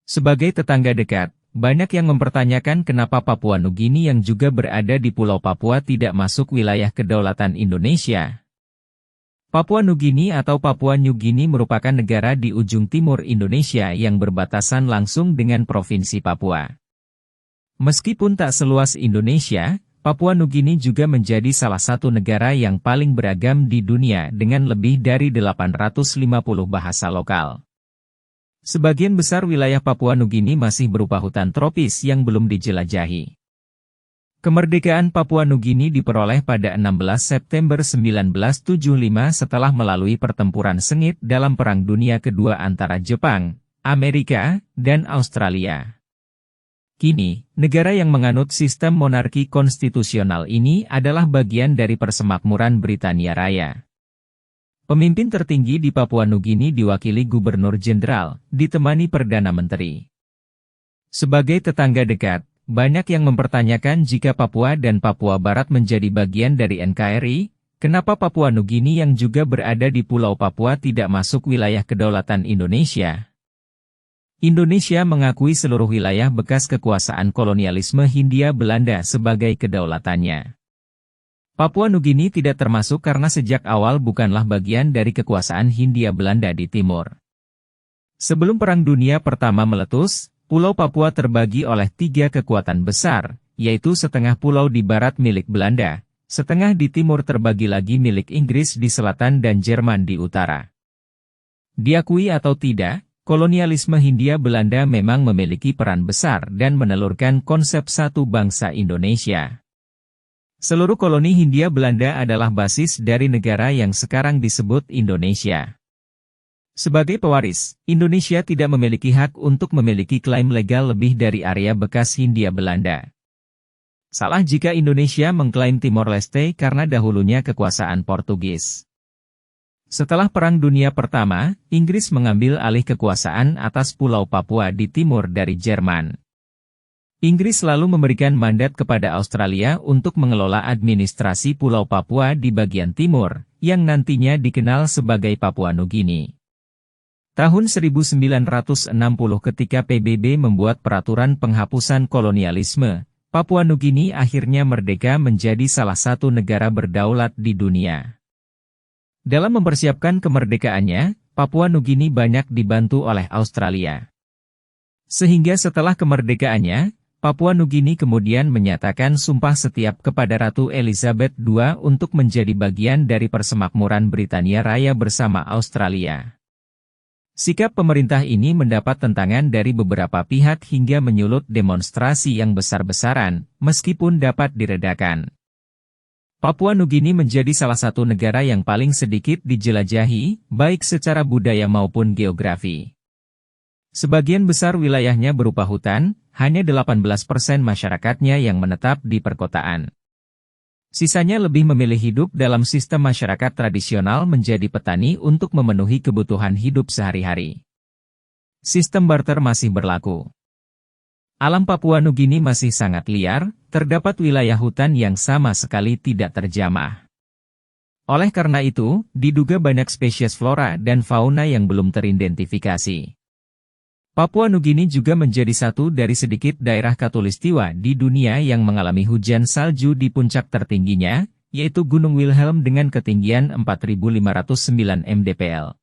Sebagai tetangga dekat, banyak yang mempertanyakan kenapa Papua Nugini yang juga berada di Pulau Papua tidak masuk wilayah kedaulatan Indonesia. Papua Nugini atau Papua New Guinea merupakan negara di ujung timur Indonesia yang berbatasan langsung dengan Provinsi Papua. Meskipun tak seluas Indonesia, Papua Nugini juga menjadi salah satu negara yang paling beragam di dunia dengan lebih dari 850 bahasa lokal. Sebagian besar wilayah Papua Nugini masih berupa hutan tropis yang belum dijelajahi. Kemerdekaan Papua Nugini diperoleh pada 16 September 1975 setelah melalui pertempuran sengit dalam Perang Dunia Kedua antara Jepang, Amerika, dan Australia. Kini, negara yang menganut sistem monarki konstitusional ini adalah bagian dari persemakmuran Britania Raya. Pemimpin tertinggi di Papua Nugini diwakili Gubernur Jenderal, ditemani Perdana Menteri. Sebagai tetangga dekat, banyak yang mempertanyakan jika Papua dan Papua Barat menjadi bagian dari NKRI, kenapa Papua Nugini yang juga berada di Pulau Papua tidak masuk wilayah kedaulatan Indonesia? Indonesia mengakui seluruh wilayah bekas kekuasaan kolonialisme Hindia Belanda sebagai kedaulatannya. Papua Nugini tidak termasuk karena sejak awal bukanlah bagian dari kekuasaan Hindia Belanda di timur. Sebelum Perang Dunia Pertama meletus, Pulau Papua terbagi oleh 3 kekuatan besar, yaitu setengah pulau di barat milik Belanda, setengah di timur terbagi lagi milik Inggris di selatan dan Jerman di utara. Diakui atau tidak, kolonialisme Hindia Belanda memang memiliki peran besar dan menelurkan konsep satu bangsa Indonesia. Seluruh koloni Hindia Belanda adalah basis dari negara yang sekarang disebut Indonesia. Sebagai pewaris, Indonesia tidak memiliki hak untuk memiliki klaim legal lebih dari area bekas Hindia Belanda. Salah jika Indonesia mengklaim Timor Leste karena dahulunya kekuasaan Portugis. Setelah Perang Dunia Pertama, Inggris mengambil alih kekuasaan atas Pulau Papua di timur dari Jerman. Inggris lalu memberikan mandat kepada Australia untuk mengelola administrasi Pulau Papua di bagian timur, yang nantinya dikenal sebagai Papua Nugini. Tahun 1960 ketika PBB membuat peraturan penghapusan kolonialisme, Papua Nugini akhirnya merdeka menjadi salah satu negara berdaulat di dunia. Dalam mempersiapkan kemerdekaannya, Papua Nugini banyak dibantu oleh Australia. Sehingga setelah kemerdekaannya, Papua Nugini kemudian menyatakan sumpah setiap kepada Ratu Elizabeth II untuk menjadi bagian dari persemakmuran Britania Raya bersama Australia. Sikap pemerintah ini mendapat tentangan dari beberapa pihak hingga menyulut demonstrasi yang besar-besaran, meskipun dapat diredakan. Papua Nugini menjadi salah satu negara yang paling sedikit dijelajahi, baik secara budaya maupun geografi. Sebagian besar wilayahnya berupa hutan, hanya 18% masyarakatnya yang menetap di perkotaan. Sisanya lebih memilih hidup dalam sistem masyarakat tradisional menjadi petani untuk memenuhi kebutuhan hidup sehari-hari. Sistem barter masih berlaku. Alam Papua Nugini masih sangat liar, terdapat wilayah hutan yang sama sekali tidak terjamah. Oleh karena itu, diduga banyak spesies flora dan fauna yang belum teridentifikasi. Papua Nugini juga menjadi satu dari sedikit daerah khatulistiwa di dunia yang mengalami hujan salju di puncak tertingginya, yaitu Gunung Wilhelm dengan ketinggian 4.509 mdpl.